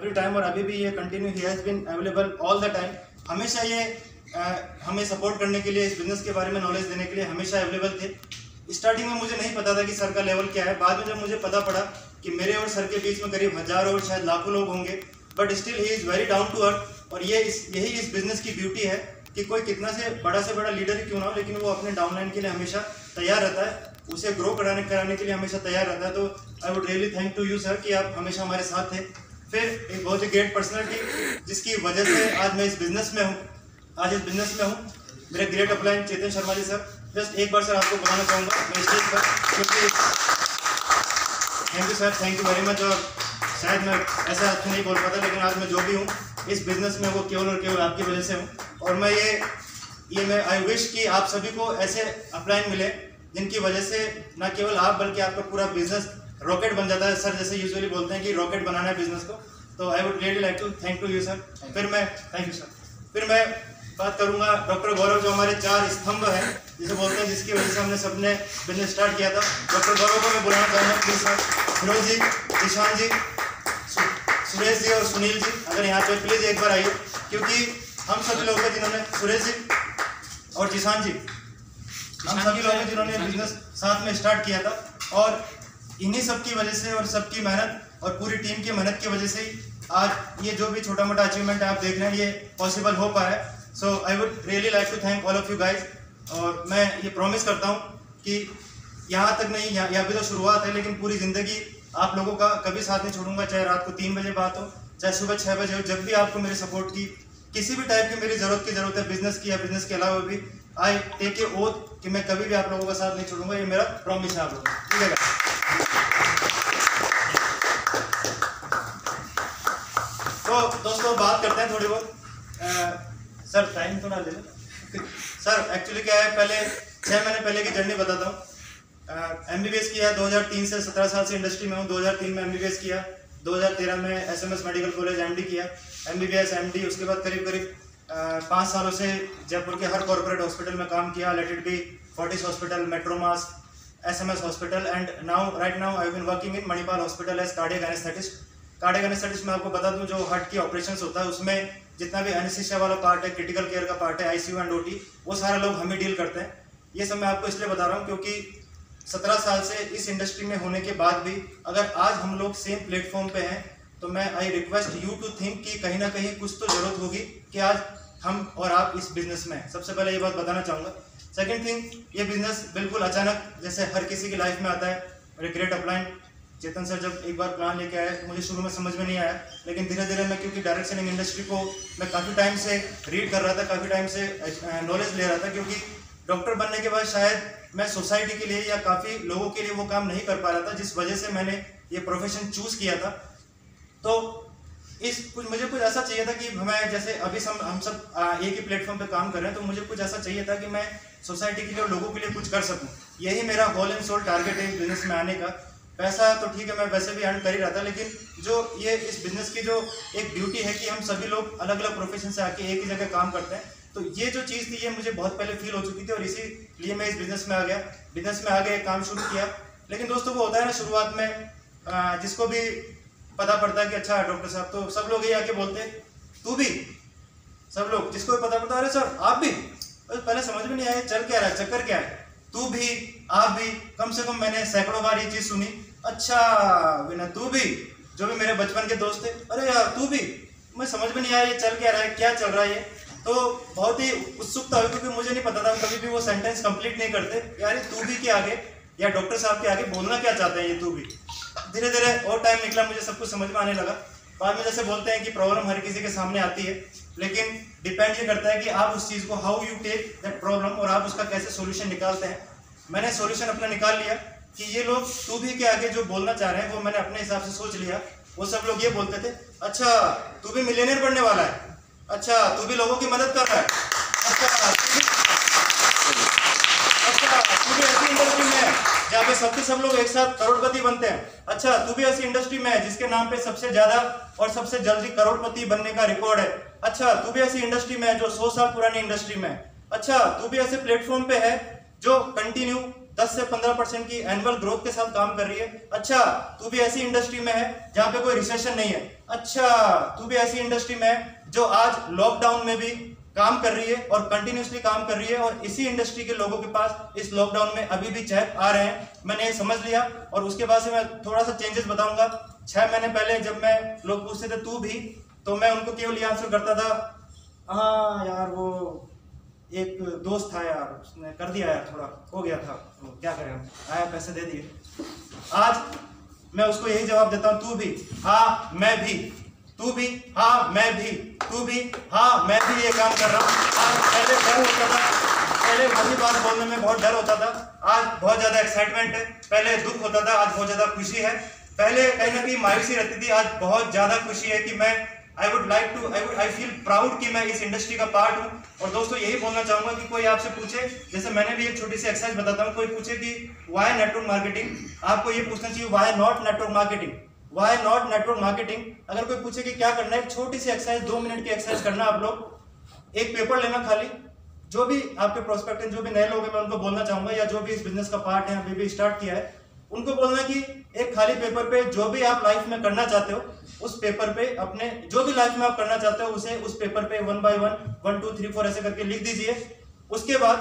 Every time, और अभी भी ये कंटिन्यू ही has been available all the time. हमेशा ये हमें सपोर्ट करने के लिए, इस बिज़नेस के बारे में नॉलेज देने के लिए हमेशा अवेलेबल थे। स्टार्टिंग में मुझे नहीं पता था कि सर का लेवल क्या है। बाद में जब मुझे पता पड़ा कि मेरे और सर के बीच में करीब हज़ारों और शायद लाखों लोग होंगे, but still he is very down to earth. और यही इस बिज़नेस की ब्यूटी है कि कोई कितना से बड़ा लीडर ही क्यों ना हो, लेकिन वो अपने डाउनलाइन के लिए हमेशा तैयार रहता है, उसे ग्रो कराने के लिए हमेशा तैयार रहता है। तो I would really thank to you sir कि आप हमेशा हमारे साथ थे। फिर एक बहुत ही ग्रेट पर्सनैलिटी जिसकी वजह से आज मैं इस बिज़नेस में हूँ, मेरे great upline Chetan Sharma ji sir. Just एक बार सर आपको बुलाना चाहूँगा मैं स्टेज पर, क्योंकि thank you sir, thank you very much. और शायद मैं ऐसा अच्छा नहीं बोल पाता, लेकिन आज मैं जो भी हूँ इस बिज़नेस में वो केवल और केवल आपकी वजह से हूँ। और मैं मैं आई विश कि आप सभी को ऐसे अपलाइन मिले जिनकी वजह से न केवल आप बल्कि आपका पूरा बिजनेस रॉकेट बन जाता है। सर जैसे यूजुअली बोलते हैं कि रॉकेट बनाना है बिजनेस को, तो I would really like to thank to you sir. Thank you sir. फिर मैं बात करूंगा डॉक्टर गौरव, जो हमारे 4 स्तंभ हैं जिसे बोलते हैं, जिसकी वजह से हमने सबने बिजनेस स्टार्ट किया था। डॉक्टर गौरव को मैं बुलाना चाहूँगा प्लीज सर। फिरोज जी, ईशान जी, सुरेश जी और सुनील जी, अगर यहाँ पे प्लीज एक बार आइए, क्योंकि हम सभी लोग हैं जिन्होंने, सुरेश जी और जिशान जी, हम सभी लोग हैं जिन्होंने बिजनेस साथ में स्टार्ट किया था। और इन्हीं सब की वजह से और सबकी मेहनत और पूरी टीम की मेहनत की वजह से ही आज ये जो भी छोटा मोटा अचीवमेंट आप देख रहे हैं ये पॉसिबल हो पाया है। So I would really like to thank all of you guys. और मैं ये प्रॉमिस करता हूँ कि यहाँ तक नहीं, यहाँ भी तो शुरुआत है, लेकिन पूरी ज़िंदगी आप लोगों का कभी साथ नहीं छोड़ूंगा। चाहे रात को 3 बजे बात हो, चाहे सुबह 6 बजे हो, जब भी आपको मेरे सपोर्ट की किसी भी टाइप की मेरी ज़रूरत है, बिजनेस की या बिजनेस के अलावा भी, आई टेक ए ओथ कि मैं कभी भी आप लोगों का साथ नहीं छोड़ूंगा। ये मेरा प्रॉमिस है आप लोगों को, ठीक है। तो दोस्तों बात करते हैं थोड़ी बहुत। सर टाइम थोड़ा ले लें सर। एक्चुअली क्या है, पहले 6 महीने पहले की जर्नी बताता हूँ। MBBS किया 2003 से, 17 साल से इंडस्ट्री में हूँ। 2003 में MBBS किया, 2013 में SMS मेडिकल कॉलेज MD किया, MBBS MD। उसके बाद करीब 5 सालों से जयपुर के हर कॉर्पोरेट हॉस्पिटल में काम किया, let it be Fortis hospital, Metromas, SMS hospital, and right now I have been working in Manipal hospital as cardiac anaesthetist. Cardiac anaesthetist में आपको बता दूं, जो हार्ट की ऑपरेशंस होता है उसमें जितना भी एनेस्थीसिया वाला पार्ट है, क्रिटिकल केयर का पार्ट है, ICU एंड OT, वो सारे लोग हम ही डील करते हैं। ये सब मैं आपको इसलिए बता रहा हूँ क्योंकि 17 साल से इस इंडस्ट्री में होने के बाद भी अगर आज हम लोग सेम प्लेटफॉर्म पे हैं, तो मैं I request you to think कि कहीं ना कहीं कुछ तो जरूरत होगी कि आज हम और आप इस बिजनेस में हैं। सबसे पहले ये बात बताना चाहूँगा। सेकंड थिंग, ये बिजनेस बिल्कुल अचानक जैसे हर किसी की लाइफ में आता है। मेरे ग्रेट अपलाइन चेतन सर जब एक बार प्लान लेके आए, मुझे शुरू में समझ में नहीं आया, लेकिन धीरे धीरे मैं, क्योंकि डायरेक्ट सेलिंग इंडस्ट्री को मैं काफ़ी टाइम से रीड कर रहा था, काफ़ी टाइम से नॉलेज ले रहा था, क्योंकि डॉक्टर बनने के बाद शायद मैं सोसाइटी के लिए या काफ़ी लोगों के लिए वो काम नहीं कर पा रहा था, जिस वजह से मैंने ये प्रोफेशन चूज़ किया था। तो मुझे कुछ ऐसा चाहिए था कि मैं, जैसे अभी हम सब एक ही प्लेटफॉर्म पे काम कर रहे हैं, तो मुझे कुछ ऐसा चाहिए था कि मैं सोसाइटी के लिए और लोगों के लिए कुछ कर सकूं। यही मेरा होल एंड सोल टारगेट है इस बिजनेस में आने का। पैसा तो ठीक है, मैं वैसे भी अर्न कर ही रहा था, लेकिन जो ये इस बिजनेस की जो एक ब्यूटी है कि हम सभी लोग अलग अलग प्रोफेशन से आके एक ही जगह काम करते हैं, तो ये जो चीज़ थी ये मुझे बहुत पहले फील हो चुकी थी, और इसीलिए मैं इस बिजनेस में आ गया, काम शुरू किया। लेकिन दोस्तों वो होता है ना, शुरुआत में जिसको भी पता पड़ता है कि अच्छा डॉक्टर साहब, तो सब लोग ये आके बोलते हैं तू भी, सब लोग जिसको भी पता पड़ता है, अरे सर आप भी, पहले समझ में नहीं आया चल क्या रहा है, चक्कर क्या है, तू भी, आप भी। कम से कम मैंने सैकड़ों बार ये चीज़ सुनी, अच्छा विनय तू भी, जो भी मेरे बचपन के दोस्त थे, अरे यार तू भी। मैं समझ में नहीं आया ये चल क्या रहा है, क्या चल रहा है ये। तो बहुत ही उत्सुकता हुई, क्योंकि मुझे नहीं पता था, कभी भी वो सेंटेंस कंप्लीट नहीं करते, यार ये तू भी के आगे या डॉक्टर साहब के आगे बोलना क्या चाहते हैं ये तू भी। धीरे धीरे और टाइम निकला, मुझे सब कुछ समझ में आने लगा। बाद में जैसे बोलते हैं कि प्रॉब्लम हर किसी के सामने आती है, लेकिन डिपेंड ये करता है कि आप उस चीज़ को how you take that problem, और आप उसका कैसे सॉल्यूशन निकालते हैं। मैंने सॉल्यूशन अपना निकाल लिया कि ये लोग तू भी के आगे जो बोलना चाह रहे हैं वो मैंने अपने हिसाब से सोच लिया। वो सब लोग ये बोलते थे, अच्छा तू भी मिलियनेयर बनने वाला है, अच्छा तू भी लोगों की मदद कर रहा है, अच्छा तू भी ऐसी इंडस्ट्री में है जहाँ पे सब लोग एक साथ करोड़पति बनते हैं, अच्छा तू भी ऐसी इंडस्ट्री में है जिसके नाम पे सबसे ज्यादा और सबसे जल्दी करोड़पति बनने का रिकॉर्ड है, अच्छा तू भी ऐसी इंडस्ट्री में है जो 100 साल पुरानी इंडस्ट्री में है, अच्छा तू भी ऐसे प्लेटफॉर्म पे है जो कंटिन्यू 10 से 15% की एनुअल ग्रोथ के साथ काम कर रही है। अच्छा, तू भी ऐसी इंडस्ट्री में है जहां पे कोई रिसेशन नहीं है। अच्छा, तू भी ऐसी इंडस्ट्री में है जो आज लॉकडाउन में भी काम कर रही है और कंटिन्यूसली काम कर रही है, और इसी इंडस्ट्री के लोगों के पास इस लॉकडाउन में अभी भी चेक आ रहे हैं। मैंने ये समझ लिया और उसके बाद से मैं थोड़ा सा चेंजेस बताऊंगा। 6 महीने पहले जब मैं लोग पूछते थे तू भी, तो मैं उनको केवल ये आंसर करता था, हाँ यार वो एक दोस्त था यार, उसने कर दिया यार, थोड़ा हो गया था, तो क्या करें, आया पैसे दे दिए। आज मैं उसको यही जवाब देता हूँ, तू भी, हाँ मैं भी, तू भी, हाँ मैं भी, तू भी, हाँ मैं भी ये काम कर रहा हूँ। आज पहले डर होता था, पहले वही बात बोलने में बहुत डर होता था, आज बहुत ज्यादा एक्साइटमेंट है। पहले दुख होता था, आज बहुत ज्यादा खुशी है। पहले कहीं ना कहीं मायूसी रहती थी, आज बहुत ज्यादा खुशी है कि मैं आई फील प्राउड कि मैं इस इंडस्ट्री का पार्ट हूँ। और दोस्तों यही बोलना चाहूंगा कि कोई आपसे पूछे, जैसे मैंने भी एक छोटी सी एक्सरसाइज बताता हूँ, कोई पूछे कि व्हाई नेटवर्क मार्केटिंग, आपको ये पूछना चाहिए why not network marketing, why not network marketing. अगर कोई पूछे कि क्या करना है, एक छोटी सी एक्सरसाइज 2 मिनट की एक्सरसाइज करना, आप लोग एक पेपर लेना खाली, जो भी आपके प्रोस्पेक्ट जो भी नए लोग हैं मैं उनको बोलना चाहूंगा, या जो भी इस बिजनेस का पार्ट है अभी भी स्टार्ट किया है, उनको बोलना कि एक खाली पेपर पे जो भी आप लाइफ में करना चाहते हो उस पेपर पे अपने जो भी लाइफ में आप करना चाहते हो उसे उस पेपर पे 1 बाय 1 1 2 3 4 ऐसे करके लिख दीजिए। उसके बाद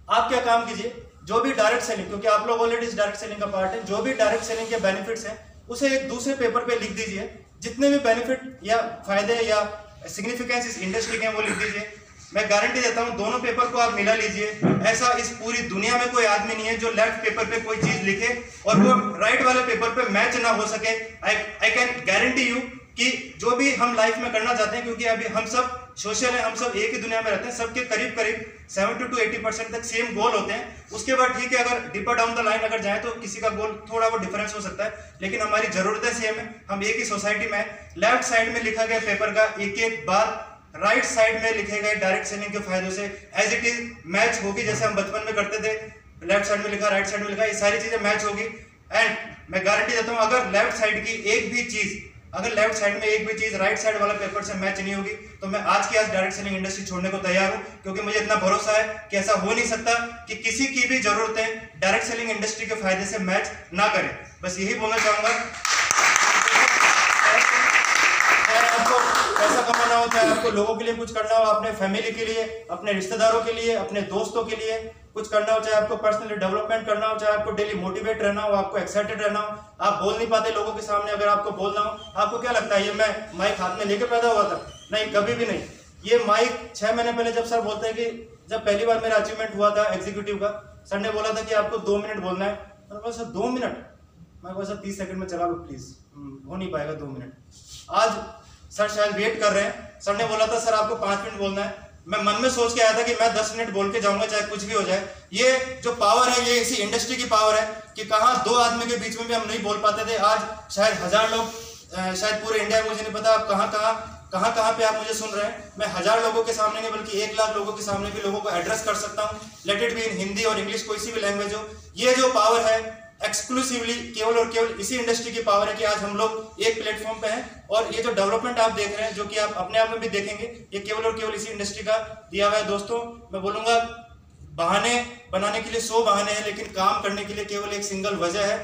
आप क्या काम कीजिए, जो भी डायरेक्ट सेलिंग, क्योंकि आप लोग ऑलरेडी इस डायरेक्ट सेलिंग का पार्ट है, जो भी डायरेक्ट सेलिंग के बेनिफिट्स हैं उसे एक दूसरे पेपर पे लिख दीजिए। जितने भी बेनिफिट या फायदे या सिग्निफिकेंस इस इंडस्ट्री के हैं वो लिख दीजिए। मैं गारंटी देता हूं दोनों पेपर को आप मिला लीजिए, ऐसा इस पूरी दुनिया में कोई आदमी नहीं है जो लेफ्ट पेपर पे कोई चीज लिखे और वो राइट वाले पेपर पे मैच ना हो सके। आई कैन गारंटी यू कि जो भी हम लाइफ में करना चाहते हैं, क्योंकि अभी हम सब सोशल है, हम सब एक ही दुनिया में रहते हैं, सबके करीब करीब 70 to 80% तक सेम गोल होते हैं। उसके बाद ठीक है, अगर डिपर डाउन द लाइन अगर जाए तो किसी का गोल थोड़ा वो डिफरेंस हो सकता है, लेकिन हमारी जरूरतें सेम है, हम एक ही सोसाइटी में है। लेफ्ट साइड में लिखा गया पेपर का एक एक बात राइट साइड में लिखे गए डायरेक्ट सेलिंग के फायदों से एज इट इज मैच होगी, जैसे हम बचपन में करते थे, लेफ्ट साइड में लिखा राइट साइड में लिखा, ये सारी चीजें मैच होगी। एंड मैं गारंटी देता हूं अगर लेफ्ट साइड की एक भी चीज, अगर लेफ्ट साइड में एक भी चीज राइट साइड वाला पेपर से मैच नहीं होगी तो मैं आज की आज डायरेक्ट सेलिंग इंडस्ट्री छोड़ने को तैयार हूं, क्योंकि मुझे इतना भरोसा है कि ऐसा हो नहीं सकता कि किसी की भी जरूरतें डायरेक्ट सेलिंग इंडस्ट्री के फायदे से मैच ना करें। बस यही बोलना चाहूंगा। आपको पैसा कमाना हो, चाहे आपको लोगों के लिए कुछ करना हो, अपने फैमिली के लिए, अपने रिश्तेदारों के लिए, अपने दोस्तों के लिए कुछ करना हो, चाहे आपको पर्सनली डेवलपमेंट करना हो, चाहे आपको डेली मोटिवेट रहना हो, आपको एक्साइटेड रहना हो, आप बोल नहीं पाते लोगों के सामने, अगर आपको बोलना हो, आपको क्या लगता है ये मैं माइक हाथ में लेके पैदा हुआ था? नहीं, कभी भी नहीं। ये माइक 6 महीने पहले जब सर बोलते हैं कि जब पहली बार मेरा अचीवमेंट हुआ था एग्जीक्यूटिव का, सर ने बोला था कि आपको 2 मिनट बोलना है। मैंने कहा सर 2 मिनट? मैं कहा सर 30 सेकंड में चला लो प्लीज, हो नहीं पाएगा 2 मिनट। आज सर शायद वेट कर रहे हैं, सर ने बोला था सर आपको 5 मिनट बोलना है। मैं मन में सोच के आया था कि मैं 10 मिनट बोल के जाऊंगा चाहे कुछ भी हो जाए। ये जो पावर है ये इसी इंडस्ट्री की पावर है कि कहाँ 2 आदमी के बीच में भी हम नहीं बोल पाते थे, आज शायद 1000 लोग, शायद पूरे इंडिया में, मुझे नहीं पता आप कहाँ पे आप मुझे सुन रहे हैं। मैं 1000 लोगों के सामने नहीं बल्कि 1 लाख लोगों के सामने भी लोगों को एड्रेस कर सकता हूँ, late it be in Hindi और इंग्लिश, कोई सी भी लैंग्वेज हो। ये जो पावर है एक्सक्लूसिवली केवल और केवल इसी इंडस्ट्री की पावर है कि आज हम लोग एक प्लेटफॉर्म पे हैं, और ये जो डेवलपमेंट आप देख रहे हैं, जो कि आप अपने आप में भी देखेंगे, ये केवल और केवल इसी इंडस्ट्री का दिया हुआ है। दोस्तों मैं बोलूंगा बहाने बनाने के लिए 100 बहाने हैं, लेकिन काम करने के लिए केवल एक सिंगल वजह है।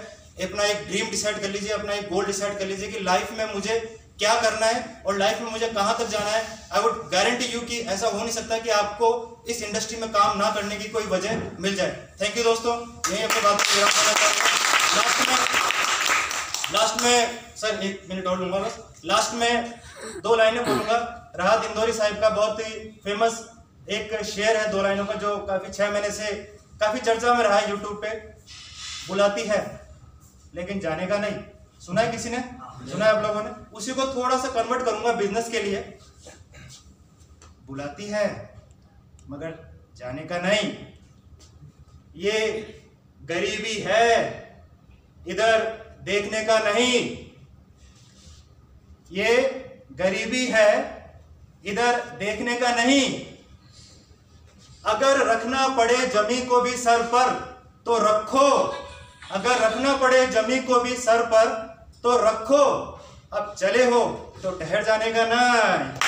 अपना एक ड्रीम डिसाइड कर लीजिए, अपना एक गोल डिसाइड कर लीजिए कि लाइफ में मुझे क्या करना है और लाइफ में मुझे कहां तक जाना है। आई वुड गारंटी यू कि ऐसा हो नहीं सकता कि आपको इस इंडस्ट्री में काम ना करने की कोई वजह मिल जाए। थैंक यू दोस्तों, यही अपनी बात को विराम करना चाहूंगा। लास्ट में सर 1 मिनट और लूंगा बस। लास्ट में 2 लाइनें बोलूंगा। राहत इंदौरी साहिब का बहुत ही फेमस एक शेर है 2 लाइनों का, जो काफी 6 महीने से काफी चर्चा में रहा है यूट्यूब पे। बुलाती है लेकिन जाने का नहीं। सुना है किसी ने? सुना है आप लोगों ने? उसी को थोड़ा सा कन्वर्ट करूंगा बिजनेस के लिए। बुलाती है मगर जाने का नहीं। ये गरीबी है, इधर देखने का नहीं। ये गरीबी है, इधर देखने का नहीं। अगर रखना पड़े जमी को भी सर पर तो रखो, अगर रखना पड़े जमी को भी सर पर तो रखो। अब चले हो तो ठहर जाने का नहीं।